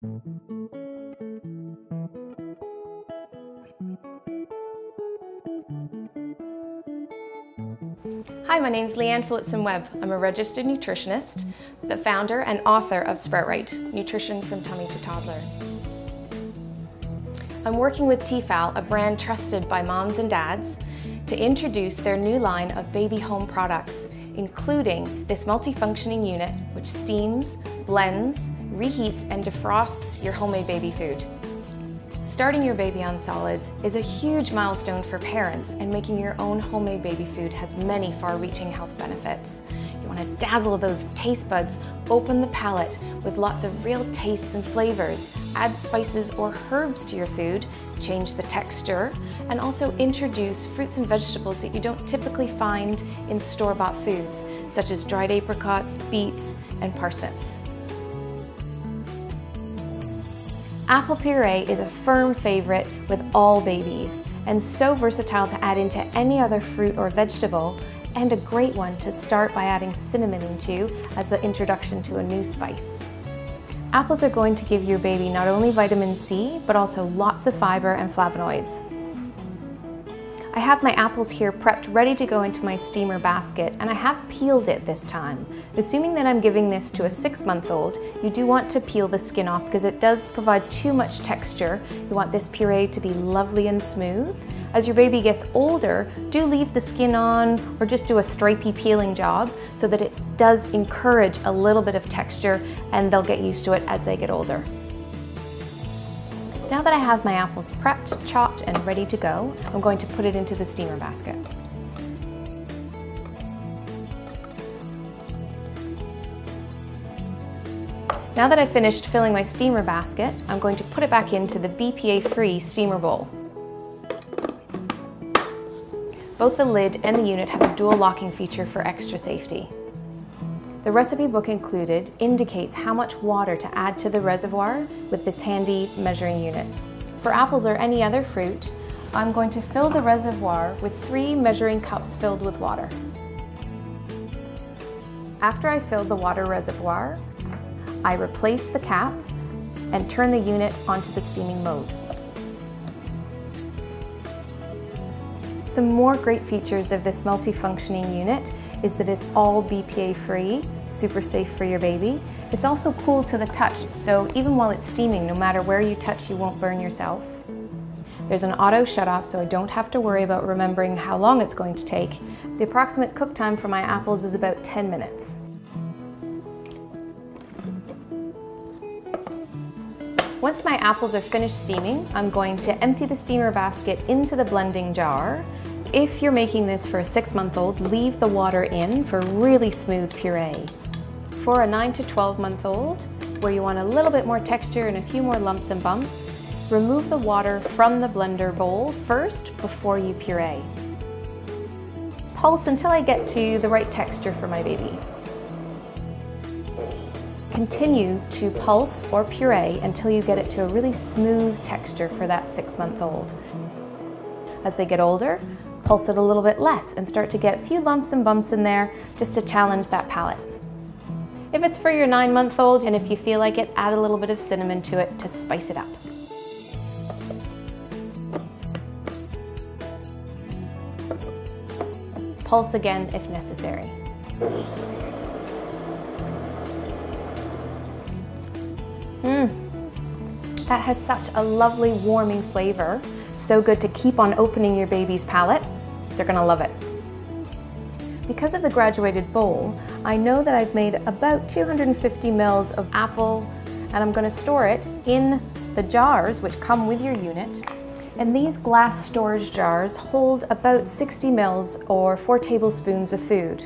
Hi, my name's Leanne Phillipson-Webb. I'm a registered nutritionist, the founder and author of Sprout Right, Nutrition from Tummy to Toddler. I'm working with T-fal, a brand trusted by moms and dads, to introduce their new line of baby home products, including this multifunctioning unit which steams, blends, reheats and defrosts your homemade baby food. Starting your baby on solids is a huge milestone for parents, and making your own homemade baby food has many far-reaching health benefits. You want to dazzle those taste buds, open the palate with lots of real tastes and flavors, add spices or herbs to your food, change the texture, and also introduce fruits and vegetables that you don't typically find in store-bought foods, such as dried apricots, beets, and parsnips. Apple puree is a firm favorite with all babies, and so versatile to add into any other fruit or vegetable, and a great one to start by adding cinnamon into as the introduction to a new spice. Apples are going to give your baby not only vitamin C, but also lots of fiber and flavonoids. I have my apples here prepped, ready to go into my steamer basket, and I have peeled it this time. Assuming that I'm giving this to a 6-month-old, you do want to peel the skin off because it does provide too much texture. You want this puree to be lovely and smooth. As your baby gets older, do leave the skin on or just do a stripey peeling job so that it does encourage a little bit of texture, and they'll get used to it as they get older. Now that I have my apples prepped, chopped, and ready to go, I'm going to put it into the steamer basket. Now that I've finished filling my steamer basket, I'm going to put it back into the BPA-free steamer bowl. Both the lid and the unit have a dual locking feature for extra safety. The recipe book included indicates how much water to add to the reservoir with this handy measuring unit. For apples or any other fruit, I'm going to fill the reservoir with 3 measuring cups filled with water. After I fill the water reservoir, I replace the cap and turn the unit onto the steaming mode. Some more great features of this multifunctioning unit is that it's all BPA free, super safe for your baby. It's also cool to the touch, so even while it's steaming, no matter where you touch, you won't burn yourself. There's an auto shut-off, so I don't have to worry about remembering how long it's going to take. The approximate cook time for my apples is about 10 minutes. Once my apples are finished steaming, I'm going to empty the steamer basket into the blending jar. If you're making this for a 6-month-old, leave the water in for really smooth puree. For a 9 to 12-month-old, where you want a little bit more texture and a few more lumps and bumps, remove the water from the blender bowl first before you puree. Pulse until I get to the right texture for my baby. Continue to pulse or puree until you get it to a really smooth texture for that 6-month-old. As they get older, pulse it a little bit less and start to get a few lumps and bumps in there just to challenge that palate. If it's for your 9-month-old, and if you feel like it, add a little bit of cinnamon to it to spice it up. Pulse again if necessary. That has such a lovely warming flavor. So good to keep on opening your baby's palate. They're gonna love it. Because of the graduated bowl, I know that I've made about 250 ml of apple, and I'm gonna store it in the jars which come with your unit. And these glass storage jars hold about 60 ml or 4 tablespoons of food.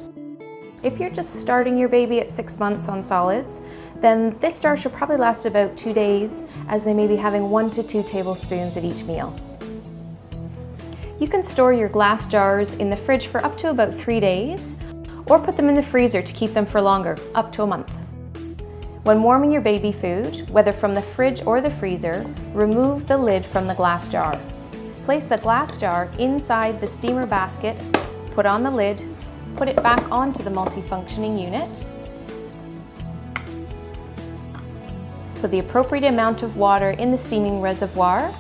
If you're just starting your baby at 6 months on solids, then this jar should probably last about 2 days, as they may be having 1 to 2 tablespoons at each meal. You can store your glass jars in the fridge for up to about 3 days, or put them in the freezer to keep them for longer, up to a month. When warming your baby food, whether from the fridge or the freezer, remove the lid from the glass jar. Place the glass jar inside the steamer basket, put on the lid, put it back onto the multifunctioning unit, Put the appropriate amount of water in the steaming reservoir.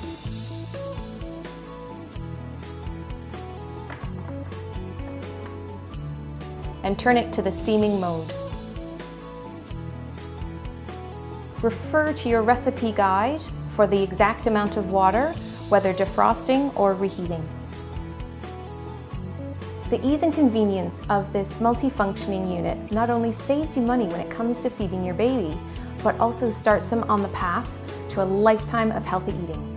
And turn it to the steaming mode. Refer to your recipe guide for the exact amount of water, whether defrosting or reheating. The ease and convenience of this multifunctioning unit not only saves you money when it comes to feeding your baby, but also starts them on the path to a lifetime of healthy eating.